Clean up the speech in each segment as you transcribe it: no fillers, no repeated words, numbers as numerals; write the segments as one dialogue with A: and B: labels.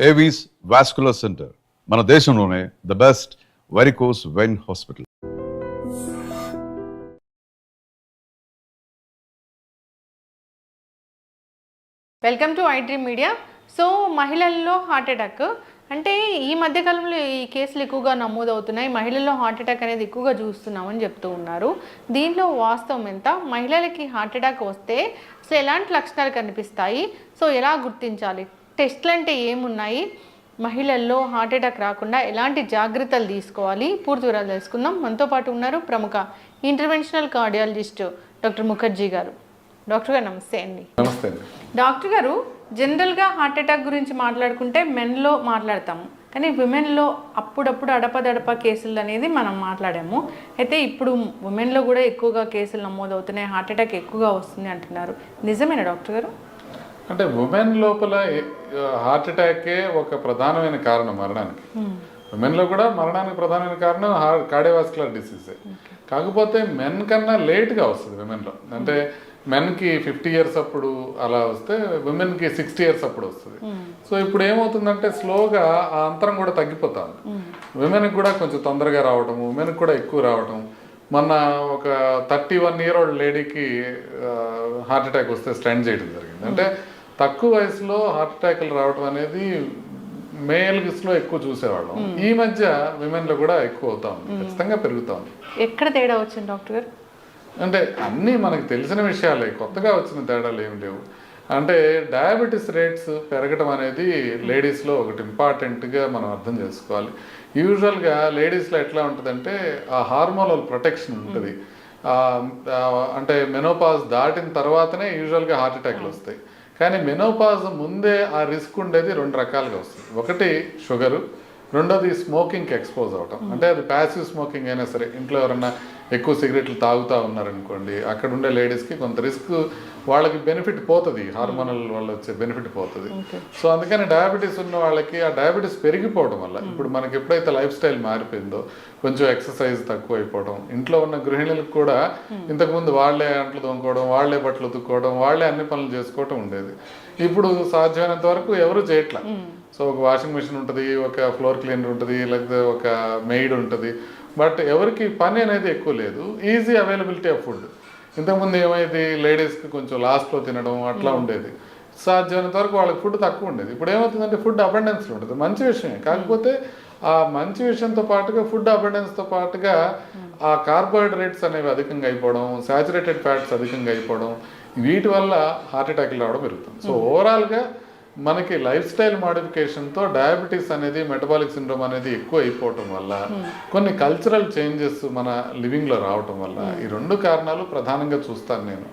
A: Avis vascular centre మన దేశంలోనే the best varicose vein hospital.
B: Welcome to I dream media. So మహిళల్లో heart attack అంటే ఈ మధ్యకాలంలో ఈ కేసులు ఎక్కువగా నమోదవుతున్నాయి. మహిళల్లో హార్ట్ అటాక్ అనేది ఎక్కువగా చూస్తున్నామని చెప్తూ ఉన్నారు. దీంట్లో వాస్తవం ఎంత? మహిళలకి హార్ట్ అటాక్ వస్తే అసలు ఎలాంటి లక్షణాలు కనిపిస్తాయి? సో ఎలా గుర్తించాలి? టెస్ట్లు అంటే ఏమున్నాయి? మహిళల్లో హార్ట్ అటాక్ రాకుండా ఎలాంటి జాగ్రత్తలు తీసుకోవాలి? పూర్తి వివరాలు తెలుసుకుందాం. మనతో పాటు ఉన్నారు ప్రముఖ ఇంటర్వెన్షనల్ కార్డియాలజిస్ట్ డాక్టర్ ముఖర్జీ గారు. డాక్టర్ గారు నమస్తే అండి.
C: నమస్తే అండి.
B: డాక్టర్ గారు, జనరల్గా హార్ట్ అటాక్ గురించి మాట్లాడుకుంటే మెన్లో మాట్లాడతాము, కానీ విమెన్లో అప్పుడప్పుడు అడపదడప కేసులు అనేది మనం మాట్లాడాము. అయితే ఇప్పుడు ఉమెన్లో కూడా ఎక్కువగా కేసులు నమోదవుతున్నాయి, హార్ట్ అటాక్ ఎక్కువగా వస్తుంది అంటున్నారు. నిజమేనా డాక్టర్ గారు?
C: అంటే ఉమెన్ లోపల హార్ట్ అటాకే ఒక ప్రధానమైన కారణం మరణానికి. ఉమెన్లో కూడా మరణానికి ప్రధానమైన కారణం కార్డియోవాస్కులర్ డిసీజే. కాకపోతే మెన్ కన్నా లేట్గా వస్తుంది విమెన్లో. అంటే మెన్కి 50 years అప్పుడు అలా వస్తే ఉమెన్కి 60 years అప్పుడు వస్తుంది. సో ఇప్పుడు ఏమవుతుందంటే స్లోగా ఆ అంతరం కూడా తగ్గిపోతుంది. ఉమెన్కి కూడా కొంచెం తొందరగా రావటం, ఉమెన్కి కూడా ఎక్కువ రావటం. మొన్న ఒక 31-year-old లేడీకి హార్ట్ అటాక్ వస్తే స్టెంట్ చేయడం జరిగింది. అంటే తక్కువ వయసులో హార్ట్ అటాక్లు రావడం అనేది మేల్స్లో ఎక్కువ చూసేవాళ్ళం. ఈ మధ్య విమెన్లో కూడా ఎక్కువ అవుతా ఉంది, ఖచ్చితంగా పెరుగుతా ఉంది.
B: ఎక్కడ తేడా వచ్చింది డాక్టర్ గారు?
C: అంటే అన్నీ మనకు తెలిసిన విషయాలే, కొత్తగా వచ్చిన తేడాలు ఏమి లేవు. అంటే డయాబెటీస్ రేట్స్ పెరగడం అనేది లేడీస్లో ఒకటి ఇంపార్టెంట్గా మనం అర్థం చేసుకోవాలి. యూజువల్గా లేడీస్లో ఎట్లా ఉంటుందంటే ఆ హార్మోనల్ ప్రొటెక్షన్ ఉంటుంది. అంటే మెనోపాజ్ దాటిన తర్వాతనే యూజువల్గా హార్ట్ అటాక్లు వస్తాయి. కానీ మెనోపాజ్ ముందే ఆ రిస్క్ ఉండేది 2 రకాలుగా వస్తుంది. ఒకటి షుగరు, రెండోది స్మోకింగ్కి ఎక్స్పోజ్ అవటం. అంటే అది ప్యాసివ్ స్మోకింగ్ అయినా సరే, ఇంట్లో ఎవరన్నా ఎక్కువ సిగరెట్లు తాగుతూ ఉన్నారనుకోండి, అక్కడ ఉండే లేడీస్కి కొంత రిస్క్, వాళ్ళకి బెనిఫిట్ పోతుంది, హార్మోనల్ వల్ల వచ్చే బెనిఫిట్ పోతుంది. సో అందుకని డయాబెటీస్ ఉన్న వాళ్ళకి ఆ డయాబెటీస్ పెరిగిపోవడం వల్ల ఇప్పుడు మనకి ఎప్పుడైతే లైఫ్ స్టైల్ మారిపోయిందో, కొంచెం ఎక్సర్సైజ్ తక్కువ అయిపోవడం, ఇంట్లో ఉన్న గృహిణులకు కూడా ఇంతకుముందు వాళ్ళే అంట్లు తోముకోవడం, వాళ్ళే బట్టలు ఉతుక్కోవడం, వాళ్ళే అన్ని పనులు చేసుకోవటం ఉండేది. ఇప్పుడు సాధ్యమైనంత వరకు ఎవరు చేయట్లా. సో ఒక వాషింగ్ మిషన్ ఉంటుంది, ఒక ఫ్లోర్ క్లీనర్ ఉంటుంది, లేకపోతే ఒక మెయిడ్ ఉంటుంది. బట్ ఎవరికి పని అనేది ఎక్కువ లేదు, ఈజీ అవైలబిలిటీ ఆఫ్ ఫుడ్. ఇంతకుముందు ఏమైంది, లేడీస్కి కొంచెం లాస్ట్లో తినడం అట్లా ఉండేది. సాధ్యమైనంత వరకు వాళ్ళకి ఫుడ్ తక్కువ ఉండేది. ఇప్పుడు ఏమవుతుందంటే ఫుడ్ అబండెన్స్లో ఉంటుంది, మంచి విషయమే. కాకపోతే ఆ మంచి విషయంతో పాటుగా ఫుడ్ అబండెన్స్తో పాటుగా ఆ కార్బోహైడ్రేట్స్ అనేవి అధికంగా అయిపోవడం, శాచురేటెడ్ ఫ్యాట్స్ అధికంగా అయిపోవడం, వీటి వల్ల హార్ట్ అటాక్లు రావడం పెరుగుతుంది. సో ఓవరాల్గా మనకి లైఫ్ స్టైల్ మాడిఫికేషన్తో డయాబెటీస్ అనేది, మెటబాలిక్ సిండ్రోమ్ అనేది ఎక్కువ అయిపోవటం వల్ల, కొన్ని కల్చరల్ చేంజెస్ మన లివింగ్లో రావటం వల్ల, ఈ 2 కారణాలు ప్రధానంగా చూస్తాను నేను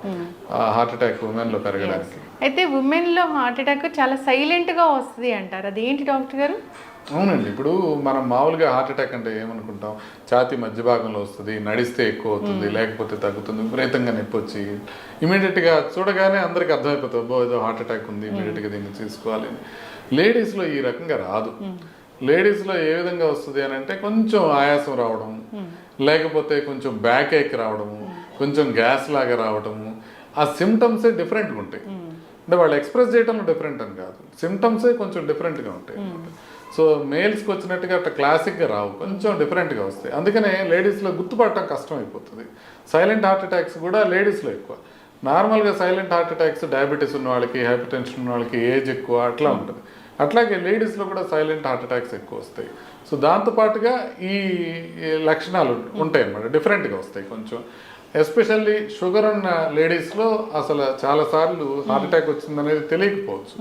C: హార్ట్ అటాక్ ఉమెన్లో పెరగడానికి.
B: అయితే ఉమెన్లో హార్ట్ అటాక్ చాలా సైలెంట్గా వస్తుంది అంటారు, అది ఏంటి డాక్టర్ గారు?
C: అవునండి. ఇప్పుడు మనం మామూలుగా హార్ట్ అటాక్ అంటే ఏమనుకుంటాం, ఛాతీ మధ్య భాగంలో వస్తుంది, నడిస్తే ఎక్కువ అవుతుంది, లేకపోతే తగ్గుతుంది, విపరీతంగా నొప్పి వచ్చి ఇమీడియట్గా చూడగానే అందరికీ అర్థమైపోతుంది, ఏదో హార్ట్ అటాక్ ఉంది, ఇమీడియట్గా దీన్ని తీసుకోవాలి. లేడీస్లో ఈ రకంగా రాదు. లేడీస్లో ఏ విధంగా వస్తుంది అని అంటే కొంచెం ఆయాసం రావడం, లేకపోతే కొంచెం బ్యాక్ ఏక్ రావడము, కొంచెం గ్యాస్ లాగా రావడము, ఆ సిమ్టమ్సే డిఫరెంట్గా ఉంటాయి. అంటే వాళ్ళు ఎక్స్ప్రెస్ చేయడంలో డిఫరెంట్ అని కాదు, సిమ్టమ్సే కొంచెం డిఫరెంట్గా ఉంటాయి. సో మేల్స్కి వచ్చినట్టుగా అట్లా క్లాసిక్గా రావు, కొంచెం డిఫరెంట్గా వస్తాయి. అందుకనే లేడీస్లో గుర్తుపట్టడం కష్టం అయిపోతుంది. సైలెంట్ హార్ట్ అటాక్స్ కూడా లేడీస్లో ఎక్కువ. నార్మల్గా సైలెంట్ హార్ట్ అటాక్స్ డయాబెటీస్ ఉన్న వాళ్ళకి, హైపర్ టెన్షన్ ఉన్న వాళ్ళకి, ఏజ్ ఎక్కువ అట్లా ఉంటుంది. అట్లాగే లేడీస్లో కూడా సైలెంట్ హార్ట్ అటాక్స్ ఎక్కువ వస్తాయి. సో దాంతోపాటుగా ఈ లక్షణాలు ఉంటాయి అన్నమాట, డిఫరెంట్గా వస్తాయి కొంచెం. ఎస్పెషల్లీ షుగర్ ఉన్న లేడీస్లో అసలు చాలాసార్లు హార్ట్ అటాక్ వచ్చిందనేది తెలియకపోవచ్చు.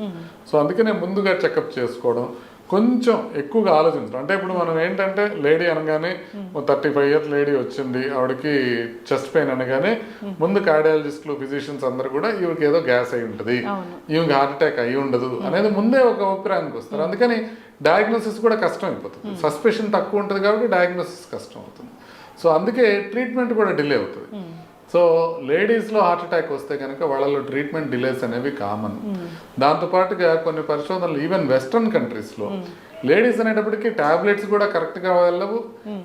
C: సో అందుకనే ముందుగా చెకప్ చేసుకోవడం, కొంచెం ఎక్కువగా ఆలోచించడం. అంటే ఇప్పుడు మనం ఏంటంటే లేడీ అనగానే 35 years లేడీ వచ్చింది, ఆవిడకి చెస్ట్ పెయిన్ అనగానే ముందు కార్డియాలజిస్టులు, ఫిజిషియన్స్ అందరూ కూడా ఈవికి ఏదో గ్యాస్ అయి ఉంటుంది, ఈవికి హార్ట్ అటాక్ అయి ఉండదు అనేది ముందే ఒక అభిప్రాయానికి వస్తారు. అందుకని డయాగ్నోసిస్ కూడా కష్టం అయిపోతుంది. సస్పెషన్ తక్కువ ఉంటుంది కాబట్టి డయాగ్నోసిస్ కష్టం అవుతుంది. సో అందుకే ట్రీట్మెంట్ కూడా డిలే అవుతుంది. సో లేడీస్లో హార్ట్ అటాక్ వస్తే కనుక వాళ్ళలో ట్రీట్మెంట్ డిలేస్ అనేవి కామన్. దాంతోపాటుగా కొన్ని పరిశోధనలు ఈవెన్ వెస్ట్రన్ కంట్రీస్లో లేడీస్ అనేటప్పటికీ ట్యాబ్లెట్స్ కూడా కరెక్ట్గా వెళ్ళవు,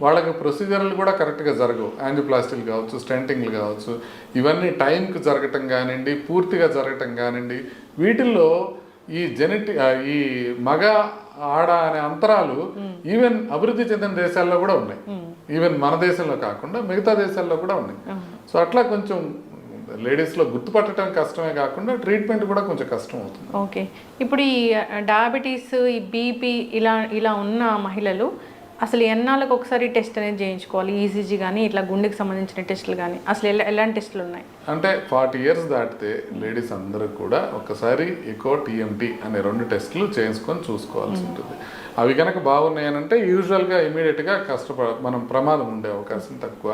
C: వాళ్ళకి ప్రొసీజర్లు కూడా కరెక్ట్గా జరగవు. యాంజియోప్లాస్టీలు కావచ్చు, స్టెంటింగ్లు కావచ్చు, ఇవన్నీ టైంకి జరగటం కానివ్వండి, పూర్తిగా జరగటం కానివ్వండి, వీటిల్లో ఈ మగ ఆడ అనే అంతరాలు ఈవెన్ అభివృద్ధి చెందిన దేశాల్లో కూడా ఉన్నాయి. ఈవెన్ మన దేశంలో కాకుండా మిగతా దేశాల్లో కూడా ఉన్నాయి. సో అట్లా కొంచెం లేడీస్లో గుర్తుపట్టడం కష్టమే కాకుండా ట్రీట్మెంట్ కూడా కొంచెం కష్టం అవుతుంది.
B: ఓకే, ఇప్పుడు ఈ డయాబెటీస్, ఈ బీపీ ఇలా ఉన్న మహిళలు అసలు ఎన్నాళ్ళకు ఒకసారి టెస్ట్ అనేది చేయించుకోవాలి? ఈసీజీ కానీ ఇట్లా గుండెకి సంబంధించిన టెస్టులు కానీ అసలు ఎలాంటి టెస్టులు ఉన్నాయి?
C: అంటే 40 years దాటితే లేడీస్ అందరూ కూడా ఒకసారి ఎకో టీఎంటీ అనే 2 టెస్టులు చేయించుకొని చూసుకోవాల్సి ఉంటుంది. అవి కనుక బాగున్నాయనంటే యూజువల్గా ఇమీడియట్గా మనం ప్రమాదం ఉండే అవకాశం తక్కువ.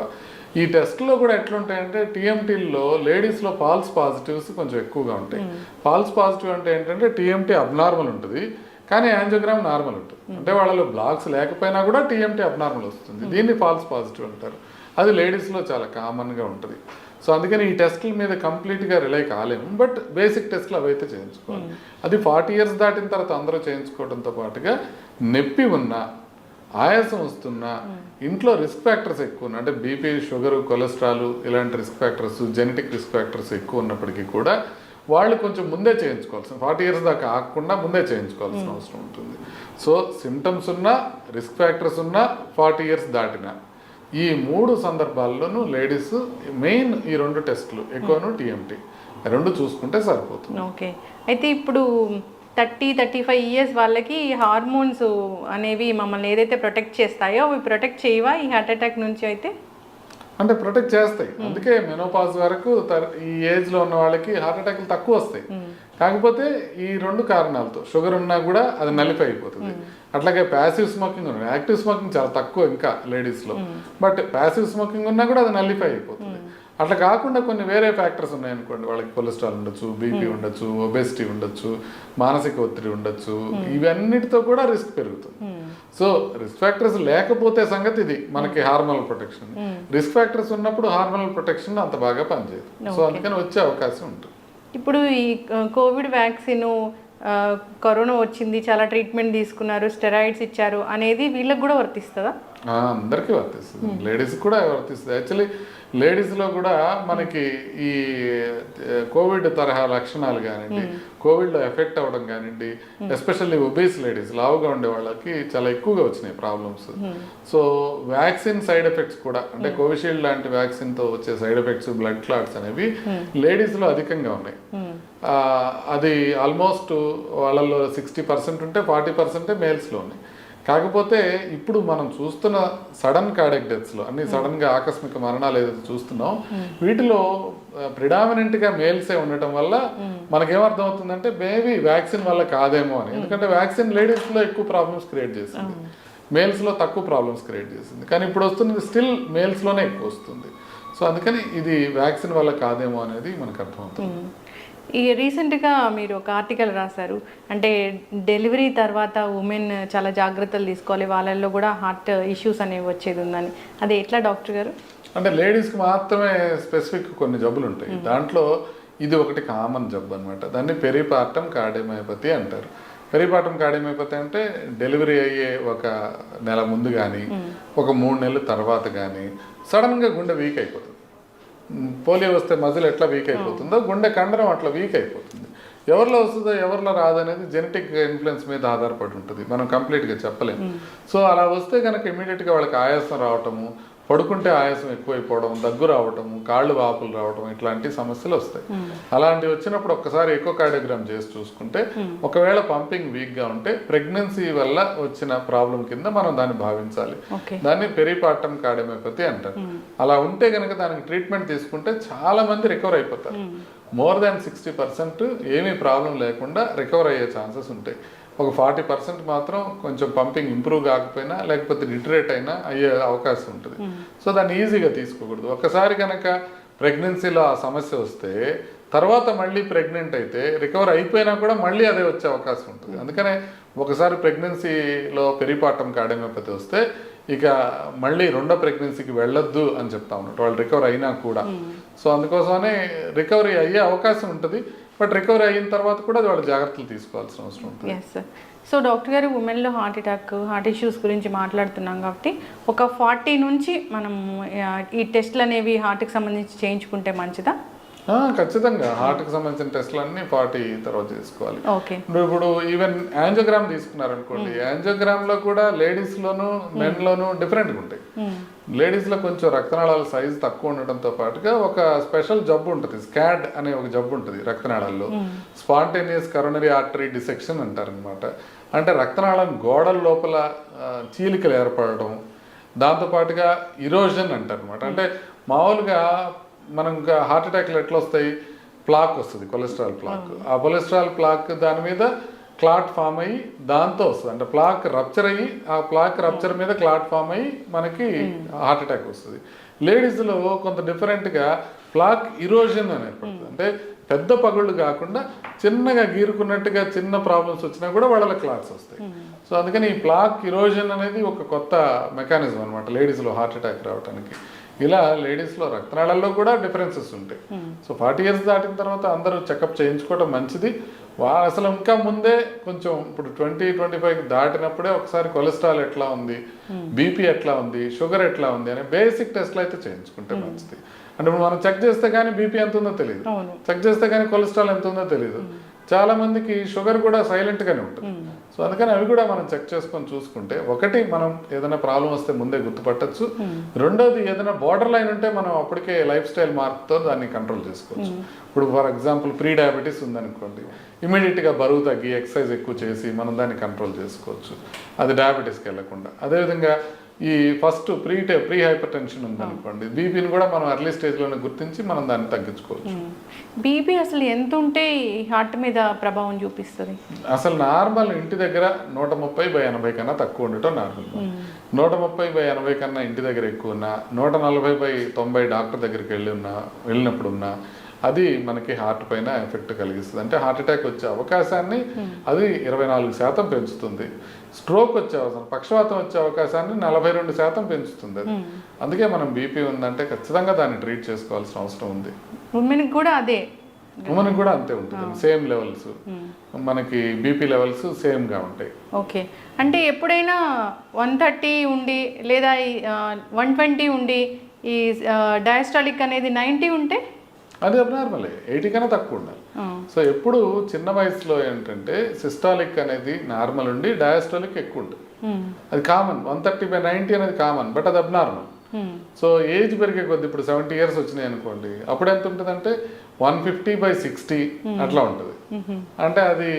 C: ఈ టెస్ట్లో కూడా ఎట్లుంటాయంటే టీఎంటీల్లో లేడీస్లో ఫాల్స్ పాజిటివ్స్ కొంచెం ఎక్కువగా ఉంటాయి. ఫాల్స్ పాజిటివ్ అంటే ఏంటంటే టీఎంటీ అబ్నార్మల్ ఉంటుంది కానీ యాంజియోగ్రామ్ నార్మల్ ఉంటుంది. అంటే వాళ్ళలో బ్లాక్స్ లేకపోయినా కూడా టీఎంటీ అబ్నార్మల్ వస్తుంది. దీన్ని ఫాల్స్ పాజిటివ్ అంటారు. అది లేడీస్లో చాలా కామన్గా ఉంటుంది. సో అందుకని ఈ టెస్టుల మీద కంప్లీట్గా రిలై కాలేము. బట్ బేసిక్ టెస్టులు అవైతే చేయించుకోవాలి. అది 40 years దాటిన తర్వాత అందరూ చేయించుకోవడంతో పాటుగా నొప్పి ఉన్నా, ఆయాసం వస్తున్నా, ఇంట్లో రిస్క్ ఫ్యాక్టర్స్ ఎక్కువ ఉన్నాయి, అంటే బీపీ, షుగర్, కొలెస్ట్రాల్ ఇలాంటి risk factors, genetic risk factors ఎక్కువ ఉన్నప్పటికీ కూడా వాళ్ళు కొంచెం ముందే చేయించుకోవాల్సిన 40 years దాకా ఆగకుండా ముందే చేయించుకోవాల్సిన అవసరం ఉంటుంది. సో సిమ్టమ్స్ ఉన్నా, రిస్క్ ఫ్యాక్టర్స్ ఉన్నా, 40 years దాటినా ఈ 3 సందర్భాల్లోనూ లేడీస్ మెయిన్ ఈ 2 టెస్టులు ఎకోను టీఎంటీ 2 చూసుకుంటే సరిపోతుంది.
B: ఓకే, అయితే ఇప్పుడు 30-35 years వాళ్ళకి హార్మోన్స్ అనేవి మమ్మల్ని ఏదైతే ప్రొటెక్ట్ చేస్తాయో అవి ప్రొటెక్ట్ చేయవా ఈ హార్ట్ అటాక్ నుంచి? అయితే
C: అంటే ప్రొటెక్ట్ చేస్తాయి. అందుకే మెనోపాజ్ వరకు ఈ ఏజ్లో ఉన్న వాళ్ళకి హార్ట్ అటాక్లు తక్కువ వస్తాయి. కాకపోతే ఈ 2 కారణాలతో షుగర్ ఉన్నా కూడా అది నలిఫై అయిపోతుంది. అట్లాగే ప్యాసివ్ స్మోకింగ్ ఉన్నా, యాక్టివ్ స్మోకింగ్ చాలా తక్కువ ఇంకా లేడీస్లో, బట్ ప్యాసివ్ స్మోకింగ్ ఉన్నా కూడా అది నలిఫై అయిపోతుంది. అట్లా కాకుండా కొన్ని వేరే ఫ్యాక్టర్స్ ఉన్నాయనుకోండి, వాళ్ళకి కొలెస్ట్రాల్ ఉండొచ్చు, బీపీ ఉండొచ్చు, ఒబెసిటీ ఉండొచ్చు, మానసిక ఒత్తిడి ఉండొచ్చు, ఇవన్నిటితో కూడా రిస్క్ పెరుగుతుంది. సో రిస్క్ ఫ్యాక్టర్స్ లేకపోతే సంగతి ఇది మనకి హార్మోనల్ ప్రొటెక్షన్. రిస్క్ ఫ్యాక్టర్స్ ఉన్నప్పుడు హార్మోనల్ ప్రొటెక్షన్ అంత బాగా పనిచేయదు. సో అందుకని వచ్చే అవకాశం ఉంటుంది.
B: ఇప్పుడు ఈ కోవిడ్ వ్యాక్సిన్, కరోనా వచ్చింది, చాలా ట్రీట్మెంట్ తీసుకున్నారు, స్టెరాయిడ్స్ ఇచ్చారు అనేది వీళ్ళకి కూడా వర్తిస్తుందా?
C: అందరికీ వర్తిస్తుంది, లేడీస్కి కూడా వర్తిస్తుంది. యాక్చువల్లీ లేడీస్లో కూడా మనకి ఈ కోవిడ్ తరహా లక్షణాలు కానివ్వండి, కోవిడ్లో ఎఫెక్ట్ అవ్వడం కానివ్వండి, ఎస్పెషల్లీ ఒబేస్ లేడీస్, లావుగా ఉండే వాళ్ళకి చాలా ఎక్కువగా వచ్చినాయి problems. So vaccine side effects కూడా, అంటే కోవిషీల్డ్ లాంటి వ్యాక్సిన్తో వచ్చే సైడ్ ఎఫెక్ట్స్, బ్లడ్ క్లాట్స్ అనేవి లేడీస్లో అధికంగా ఉన్నాయి. అది ఆల్మోస్ట్ వాళ్ళల్లో 60% ఉంటే 40% మేల్స్లో ఉన్నాయి. కాకపోతే ఇప్పుడు మనం చూస్తున్న సడన్ కార్డియాక్ డెత్స్లో, అన్ని సడన్గా ఆకస్మిక మరణాలు ఏదైతే చూస్తున్నాం, వీటిలో ప్రిడామినెంట్గా మేల్సే ఉండటం వల్ల మనకేమర్థం అవుతుందంటే మేబీ వ్యాక్సిన్ వల్ల కాదేమో అని. ఎందుకంటే వ్యాక్సిన్ లేడీస్లో ఎక్కువ ప్రాబ్లమ్స్ క్రియేట్ చేసింది, మేల్స్లో తక్కువ ప్రాబ్లమ్స్ క్రియేట్ చేసింది. కానీ ఇప్పుడు వస్తున్నది స్టిల్ మేల్స్లోనే ఎక్కువ వస్తుంది. సో అందుకని ఇది వ్యాక్సిన్ వల్ల కాదేమో అనేది మనకు అర్థమవుతుంది.
B: ఈ రీసెంట్గా మీరు ఒక ఆర్టికల్ రాశారు, అంటే డెలివరీ తర్వాత ఉమెన్ చాలా జాగ్రత్తలు తీసుకోవాలి, వాళ్ళల్లో కూడా హార్ట్ ఇష్యూస్ అనేవి వచ్చేది ఉందని. అది ఎట్లా డాక్టర్ గారు?
C: అంటే లేడీస్కి మాత్రమే స్పెసిఫిక్ కొన్ని జబ్బులు ఉంటాయి. దాంట్లో ఇది ఒకటి కామన్ జబ్బు అనమాట. దాన్ని పెరిపార్టమ్ కార్డియోమయోపతి అంటారు. పెరిపార్టమ్ కార్డియోమయోపతి అంటే డెలివరీ అయ్యే 1 నెల ముందు కానీ, ఒక 3 నెలల తర్వాత కానీ సడన్గా గుండె వీక్ అయిపోతుంది. పోలియో వస్తే మజిల్ ఎట్లా వీక్ అయిపోతుందో గుండె కండరం అట్లా వీక్ అయిపోతుంది. ఎవరిలో వస్తుందో ఎవరిలో రాదనేది జెనెటిక్ ఇన్ఫ్లుయెన్స్ మీద ఆధారపడి ఉంటుంది, మనం కంప్లీట్గా చెప్పలేము. సో అలా వస్తే కనుక ఇమీడియట్గా వాళ్ళకి ఆయాసం రావటము, పడుకుంటే ఆయాసం ఎక్కువైపోవడం, దగ్గు రావటము, కాళ్ళు వాపులు రావటం, ఇట్లాంటి సమస్యలు వస్తాయి. అలాంటివి వచ్చినప్పుడు ఒక్కసారి ఎకోకార్డియోగ్రామ్ చేసి చూసుకుంటే ఒకవేళ పంపింగ్ వీక్గా ఉంటే ప్రెగ్నెన్సీ వల్ల వచ్చిన ప్రాబ్లం కింద మనం దాన్ని భావించాలి. దాన్ని పెరిపార్టమ్ కార్డియోమయోపతి అంటారు. అలా ఉంటే కనుక దానికి ట్రీట్మెంట్ తీసుకుంటే చాలా మంది రికవర్ అయిపోతారు. మోర్ దాన్ 60% ఏమీ ప్రాబ్లం లేకుండా రికవర్ అయ్యే ఛాన్సెస్ ఉంటాయి. ఒక 40% మాత్రం కొంచెం పంపింగ్ ఇంప్రూవ్ కాకపోయినా, లేకపోతే డిటరేట్ అయినా అయ్యే అవకాశం ఉంటుంది. సో దాన్ని ఈజీగా తీసుకోకూడదు. ఒకసారి కనుక ప్రెగ్నెన్సీలో ఆ సమస్య వస్తే తర్వాత మళ్ళీ ప్రెగ్నెంట్ అయితే రికవర్ అయిపోయినా కూడా మళ్ళీ అదే వచ్చే అవకాశం ఉంటుంది. అందుకనే ఒకసారి ప్రెగ్నెన్సీలో పెరిపార్టమ్ కార్డియోమయోపతి వస్తే ఇక మళ్ళీ 2వ ప్రెగ్నెన్సీకి వెళ్ళొద్దు అని చెప్తా ఉన్నట్టు, వాళ్ళు రికవర్ అయినా కూడా. సో అందుకోసమనే రికవరీ అయ్యే అవకాశం ఉంటుంది, బట్ రికవరీ అయిన తర్వాత కూడా వాళ్ళు జాగ్రత్తలు తీసుకోవాల్సిన అవసరం ఉంటుంది.
B: Yes sir. సో డాక్టర్ గారు, ఉమెన్లో హార్ట్ అటాక్, హార్ట్ ఇష్యూస్ గురించి మాట్లాడుతున్నాం కాబట్టి ఒక 40 నుంచి మనం ఈ టెస్ట్లు అనేవి హార్ట్కి సంబంధించి చేయించుకుంటే మంచిదా?
C: ఖచ్చితంగా హార్ట్కి సంబంధించిన టెస్ట్లు అన్ని 40 తర్వాత చేసుకోవాలి.
B: ఓకే.
C: ఇప్పుడు ఈవెన్ యాంజియోగ్రామ్ తీసుకున్నారనుకోండి, యాంజియోగ్రామ్లో కూడా లేడీస్లోను మెన్లోను డిఫరెంట్గా ఉంటాయి. లేడీస్లో కొంచెం రక్తనాళాల సైజు తక్కువ ఉండటంతో పాటుగా ఒక స్పెషల్ జబ్బు ఉంటుంది, స్కాడ్ అనే ఒక జబ్బు ఉంటుంది రక్తనాళాల్లో, స్పాంటేనియస్ కరోనరీ ఆర్టరీ డిసెక్షన్ అంటారనమాట. అంటే రక్తనాళం గోడల లోపల చీలికలు ఏర్పడడం, దాంతోపాటుగా ఇరోజన్ అంటారు అనమాట. అంటే మామూలుగా మనం ఇంకా హార్ట్ అటాక్లు ఎట్లా వస్తాయి, ప్లాక్ వస్తుంది, కొలెస్ట్రాల్ ప్లాక్. ఆ కొలెస్ట్రాల్ ప్లాక్ దాని మీద క్లాట్ ఫామ్ అయ్యి దాంతో వస్తుంది. అంటే ప్లాక్ రప్చర్ అయ్యి ఆ ప్లాక్ రప్చర్ మీద క్లాట్ ఫామ్ అయ్యి మనకి హార్ట్ అటాక్ వస్తుంది. లేడీస్లో కొంత డిఫరెంట్గా ప్లాక్ ఇరోజన్ అని ఏర్పడుతుంది. అంటే పెద్ద పగుళ్ళు కాకుండా చిన్నగా గీరుకున్నట్టుగా చిన్న ప్రాబ్లమ్స్ వచ్చినా కూడా వాళ్ళ క్లాట్స్ వస్తాయి. సో అందుకని ఈ ప్లాక్ ఇరోజన్ అనేది ఒక కొత్త మెకానిజం అనమాట లేడీస్లో హార్ట్ అటాక్ రావడానికి. ఇలా లేడీస్లో రక్తనాళాల్లో కూడా డిఫరెన్సెస్ ఉంటాయి. సో 40 years దాటిన తర్వాత అందరూ చెకప్ చేయించుకోవడం మంచిది. అసలు ఇంకా ముందే కొంచెం ఇప్పుడు 20-25 దాటినప్పుడే ఒకసారి కొలెస్ట్రాల్ ఎట్లా ఉంది, బీపీ ఎట్లా ఉంది, షుగర్ ఎట్లా ఉంది అనే బేసిక్ టెస్ట్లు అయితే చేయించుకుంటే మంచిది. అంటే ఇప్పుడు మనం చెక్ చేస్తే కానీ బీపీ ఎంత ఉందో తెలియదు, చెక్ చేస్తే కానీ కొలెస్ట్రాల్ ఎంత ఉందో తెలియదు. చాలా మందికి షుగర్ కూడా సైలెంట్గానే ఉంటుంది. సో అందుకని అవి కూడా మనం చెక్ చేసుకొని చూసుకుంటే, ఒకటి మనం ఏదైనా ప్రాబ్లం వస్తే ముందే గుర్తుపట్టచ్చు, రెండోది ఏదైనా బార్డర్ లైన్ ఉంటే మనం అప్పటికే లైఫ్ స్టైల్ మార్పుతో దాన్ని కంట్రోల్ చేసుకోవచ్చు. ఇప్పుడు ఫర్ ఎగ్జాంపుల్ ప్రీ డయాబెటీస్ ఉందనుకోండి, ఇమీడియట్గా బరువు తగ్గి ఎక్సర్సైజ్ ఎక్కువ చేసి మనం దాన్ని కంట్రోల్ చేసుకోవచ్చు, అది డయాబెటీస్కి వెళ్ళకుండా. అదేవిధంగా ఈ ఫస్ట్ ప్రీ హైపర్ టెన్షన్ ఉందనుకోండి, బీపీని కూడా మనం ఎర్లీ స్టేజ్లోనే గుర్తించి మనం దాన్ని తగ్గించుకోవచ్చు.
B: బీపీ అసలు ఎంత ఉంటే హార్ట్ మీద ప్రభావం చూపిస్తుంది?
C: అసలు నార్మల్ ఇంటి దగ్గర 130/80 కన్నా తక్కువ ఉండటం నార్మల్. 130/80 కన్నా ఇంటి దగ్గర ఎక్కువ ఉన్నా, 140/90 డాక్టర్ దగ్గరికి వెళ్ళినప్పుడు ఉన్నా అది మనకి హార్ట్ పైన ఎఫెక్ట్ కలిగిస్తుంది. అంటే హార్ట్ అటాక్ వచ్చే అవకాశాన్ని అది 24% పెంచుతుంది. స్ట్రోక్ వచ్చే అవకాశం, పక్షవాతం వచ్చే అవకాశాన్ని 42% పెంచుతుంది అది. అందుకే మనం బీపీ ఉందంటే ఖచ్చితంగా దాన్ని ట్రీట్ చేసుకోవాల్సిన అవసరం ఉంది.
B: ఉమెన్కి కూడా అదే,
C: ఉమెన్కి కూడా అంతే ఉంటుంది, సేమ్ లెవెల్స్, మనకి బీపీ లెవెల్స్ సేమ్గా ఉంటాయి.
B: ఓకే. అంటే ఎప్పుడైనా 130 ఉండి లేదా 120 ఉండి ఈ డయాస్టాలిక్ అనేది 90 ఉంటే
C: అది అబ్నార్మలే, 80 కన్నా తక్కువ ఉండాలి. సో ఎప్పుడు చిన్న వయసులో ఏంటంటే సిస్టాలిక్ అనేది నార్మల్ ఉండి డయాస్టాలిక్ ఎక్కువ ఉంటుంది, అది కామన్. 130/90 అనేది కామన్, బట్ అది అబ్నార్మల్. సో ఏజ్ పెరిగే కొద్ది ఇప్పుడు 70 years వచ్చినాయి అనుకోండి, అప్పుడు ఎంత ఉంటుంది అంటే 150/60 అట్లా ఉంటుంది. అంటే అది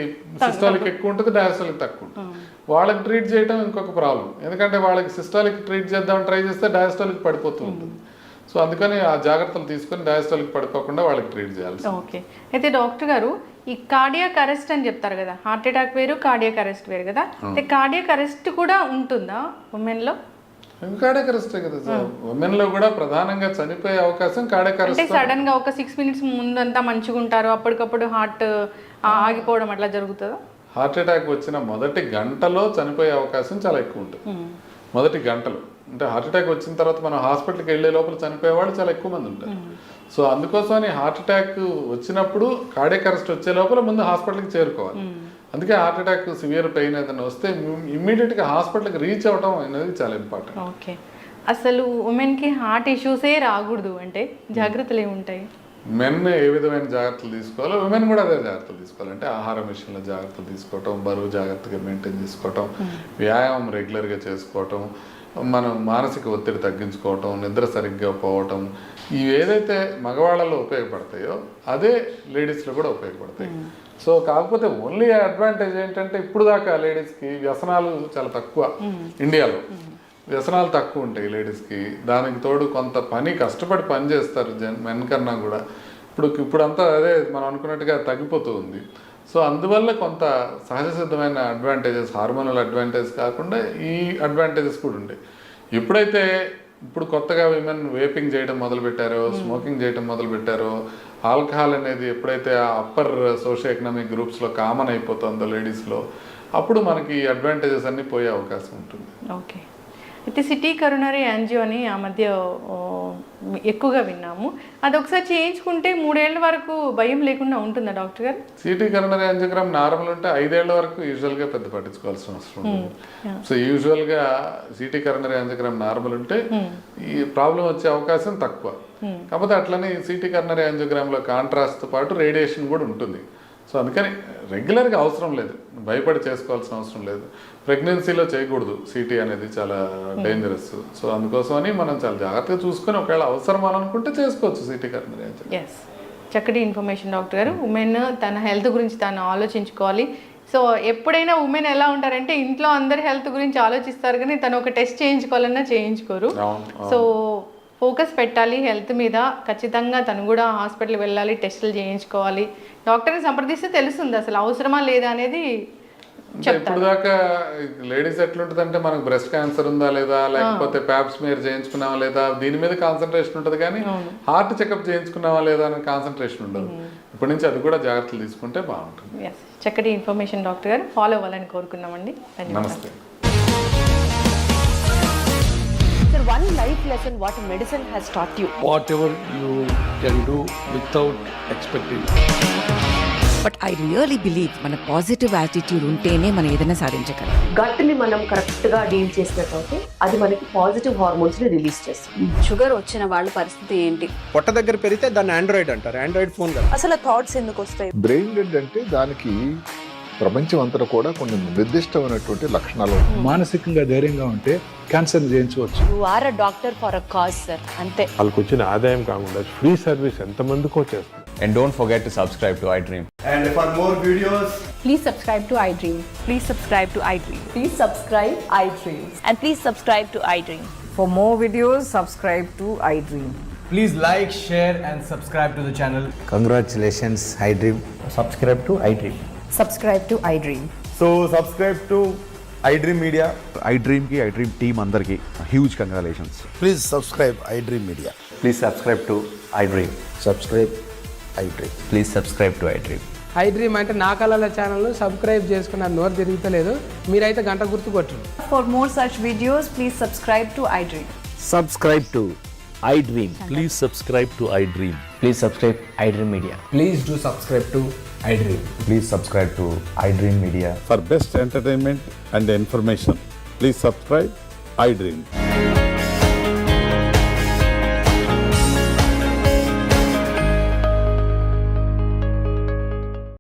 C: సిస్టాలిక్ ఎక్కువ ఉంటుంది, డయాస్టాలిక్ తక్కువ ఉంటుంది. వాళ్ళకి ట్రీట్ చేయడం ఇంకొక ప్రాబ్లం, ఎందుకంటే వాళ్ళకి సిస్టాలిక్ ట్రీట్ చేద్దామని ట్రై చేస్తే డయాస్టాలిక్ పడిపోతూ ఉంటుంది. సో అందుకని ఆ జాగ్రత్తలు తీసుకొని డయాస్టాలిక్ పడిపోకుండా వాళ్ళకి ట్రీట్ చేయాలి.
B: ఓకే. అయితే డాక్టర్ గారు, ఈ కార్డియాక్ అరెస్ట్ అని చెప్తారు కదా, హార్ట్ అటాక్ వేరు, కార్డియాక్ అరెస్ట్ వేరు కదా, అయితే కార్డియాక్ అరెస్ట్ కూడా ఉంటుందా ఉమెన్లో?
C: కార్డియాక్ అరెస్టే కదా సార్, ఉమెన్లో కూడా ప్రధానంగా చనిపోయే అవకాశం కార్డియాక్ అరెస్ట్.
B: అంటే సడన్ గా ఒక 6 minutes ముందంతా మంచిగా ఉంటారు, అప్పటికప్పుడు హార్ట్ ఆగిపోవడం అట్లా జరుగుతుందా?
C: హార్ట్ అటాక్ వచ్చిన మొదటి గంటలో చనిపోయే అవకాశం చాలా ఎక్కువ ఉంటుంది. మొదటి గంటలో అంటే హార్ట్ అటాక్ వచ్చిన తర్వాత మనం హాస్పిటల్కి వెళ్ళే లోపల చనిపోయే వాళ్ళు చాలా ఎక్కువ మంది ఉంటారు. సో అందుకోసమని హార్ట్ అటాక్ వచ్చినప్పుడు కార్డియాక్ అరెస్ట్ వచ్చే లోపల ముందు హాస్పిటల్కి చేరుకోవాలి. అందుకే హార్ట్ అటాక్ సివియర్ పెయిన్ ఏదైనా వస్తే ఇమ్మీడియట్గా హాస్పిటల్కి రీచ్ అవ్వడం అనేది చాలా ఇంపార్టెంట్.
B: ఓకే. అసలు ఉమెన్కి హార్ట్ ఇష్యూసే రాకూడదు అంటే జాగ్రత్తలు ఏముంటాయి?
C: మెన్ ఏ విధమైన జాగ్రత్తలు తీసుకోవాలో ఉమెన్ కూడా అదే జాగ్రత్తలు తీసుకోవాలి. అంటే ఆహారం విషయంలో జాగ్రత్తలు తీసుకోవటం, బరువు జాగ్రత్తగా మెయింటైన్ చేసుకోవటం, వ్యాయామం రెగ్యులర్గా చేసుకోవటం, మనం మానసిక ఒత్తిడి తగ్గించుకోవటం, నిద్ర సరిగ్గా పోవటం, ఇవి ఏదైతే మగవాళ్ళలో ఉపయోగపడతాయో అదే లేడీస్లో కూడా ఉపయోగపడతాయి. సో కాకపోతే ఓన్లీ అడ్వాంటేజ్ ఏంటంటే ఇప్పుడు దాకా లేడీస్కి వ్యసనాలు చాలా తక్కువ, ఇండియాలో వ్యసనాలు తక్కువ ఉంటాయి లేడీస్కి. దానికి తోడు కొంత కష్టపడి పని చేస్తారు మెన్ కన్నా కూడా. ఇప్పుడంతా అదే మనం అనుకున్నట్టుగా తగ్గిపోతూ ఉంది. సో అందువల్ల కొంత సహజ సిద్ధమైన అడ్వాంటేజెస్, హార్మోనల్ అడ్వాంటేజ్ కాకుండా ఈ అడ్వాంటేజెస్ కూడా ఉంటాయి. ఇప్పుడు కొత్తగా విమెన్ వేపింగ్ చేయడం మొదలుపెట్టారో, స్మోకింగ్ చేయడం మొదలుపెట్టారో, ఆల్కహాల్ అనేది ఎప్పుడైతే ఆ అప్పర్ సోషియో ఎకనామిక్ గ్రూప్స్లో కామన్ అయిపోతుందో లేడీస్లో, అప్పుడు మనకి అడ్వాంటేజెస్ అన్నీ పోయే అవకాశం ఉంటుంది.
B: ఓకే. అయితే సిటీ కరోనరీ యాంజియో అని ఆ మధ్య ఎక్కువగా విన్నాము. అది ఒకసారి చేయించుకుంటే 3 ఏళ్ల వరకు భయం లేకుండా ఉంటుందా డాక్టర్ గారు?
C: సిటీ కరోనరీ యాంజియోగ్రామ్ నార్మల్ ఉంటే 5 ఏళ్ల వరకు యూజువల్గా పెద్ద పట్టించుకోవాల్సిన అవసరం ఉంటుంది. సో యూజువల్గా సిటీ కరోనరీ యాంజియోగ్రామ్ నార్మల్ ఉంటే ఈ ప్రాబ్లం వచ్చే అవకాశం తక్కువ. కాకపోతే అట్లనే సిటీ కరోనరీ యాంజియోగ్రామ్లో కాంట్రాస్ట్తో పాటు రేడియేషన్ కూడా ఉంటుంది. సో అందుకని రెగ్యులర్గా అవసరం లేదు, భయపడి చేసుకోవాల్సిన అవసరం లేదు. ప్రెగ్నెన్సీలో చేయకూడదు, సిటీ అనేది చాలా డేంజరస్. సో అందుకోసమని మనం చాలా జాగ్రత్తగా చూసుకొని ఒకవేళ అవసరం అని అనుకుంటే చేసుకోవచ్చు సిటీ కరోనరీ యాంజియోగ్రామ్.
B: ఎస్, చక్కటి ఇన్ఫర్మేషన్ డాక్టర్ గారు. ఉమెన్ తన హెల్త్ గురించి తాను ఆలోచించుకోవాలి. సో ఎప్పుడైనా ఉమెన్ ఎలా ఉంటారంటే ఇంట్లో అందరి హెల్త్ గురించి ఆలోచిస్తారు కానీ తను ఒక టెస్ట్ చేయించుకోవాలన్నా చేయించుకోరు. సో ఫోకస్ పెట్టాలి హెల్త్ మీద. ఖచ్చితంగా తను కూడా హాస్పిటల్ వెళ్ళాలి, టెస్టులు చేయించుకోవాలి. డాక్టర్ని సంప్రదిస్తే తెలుస్తుంది అసలు అవసరమా లేదా అనేది.
C: ఇప్పుడు దాకా లేడీస్ ఎట్లుంటుంది అంటే మనకు బ్రెస్ట్ క్యాన్సర్ ఉందా లేదా, లేకపోతే ప్యాప్స్మియర్ చేయించుకున్నావా లేదా, దీని మీద కాన్సన్ట్రేషన్ ఉంటుంది కానీ హార్ట్ చెకప్ చేయించుకున్నావా లేదా అనే కాన్సన్ట్రేషన్ ఉండదు. ఇప్పటి నుంచి అది కూడా జాగ్రత్తలు తీసుకుంటే బాగుంటుంది.
B: చక్కటి ఇన్ఫర్మేషన్ డాక్టర్ గారు, ఫాలో అవ్వాలని కోరుకున్నామండి.
C: నమస్తే.
D: Sir, one life lesson what medicine has taught you.
E: Whatever you can do without expecting.
F: But I really believe మన పాజిటివ్ యాటిట్యూడ్ ఉంటేనే మనం ఏదైనా సాధించగలం.
D: గట్ని మనం కరెక్ట్గా డీల్ చేసినట్లయితే అది మనకి పాజిటివ్ హార్మోన్స్ని రిలీజ్ చేస్తుంది.
G: షుగర్ వచ్చిన వాళ్ళ పరిస్థితి ఏంటి?
H: పొట్ట దగ్గర పెరిగితే దాన్ని ఆండ్రాయిడ్ అంటారు, ఆండ్రాయిడ్ ఫోన్ కదా.
G: అసలు థాట్స్ ఎందుకు వస్తాయి?
I: బ్రెయిన్ డెడ్ అంటే దానికి ప్రపంచం అంతా కూడా కొన్ని నిర్దిష్టమైనటువంటి లక్షణాలు.
J: మానసికంగా ధైర్యంగా ఉంటే క్యాన్సర్ జయించవచ్చు.
G: You are a doctor for a cause sir, అంతే.
K: వాళ్ళకి వచ్చిన ఆదాయం కాకుండా ఫ్రీ సర్వీస్ ఎంతమందికో చేస్తుంది.
L: And don't forget to subscribe to iDream.
H: And for more videos,
G: Please subscribe to iDream. Please subscribe to iDream.
D: Please subscribe iDream.
G: And please subscribe to iDream.
F: For more videos, subscribe to iDream.
H: please like, share and subscribe to the channel.
E: Congratulations, iDream.
H: Subscribe to iDream.
F: Subscribe to iDream.
H: So subscribe to iDream Media.
A: iDream ki iDream team andarki huge congratulations.
E: Please subscribe iDream Media.
H: Please subscribe to iDream.
E: Subscribe iDream.
L: Please subscribe to iDream.
M: iDream అంటే నా కళల ఛానల్ను subscribe చేసుకున్న నోరు తిరుగుతలేదు, మీరైతే గంట గుర్తు కొట్టండి.
G: For more such videos, please subscribe to iDream.
E: Subscribe to iDream.
K: Please subscribe to iDream.
L: Please subscribe iDream Media.
H: Please do subscribe to iDream.
L: Please subscribe to iDream Media.
K: For best entertainment and information, please subscribe iDream.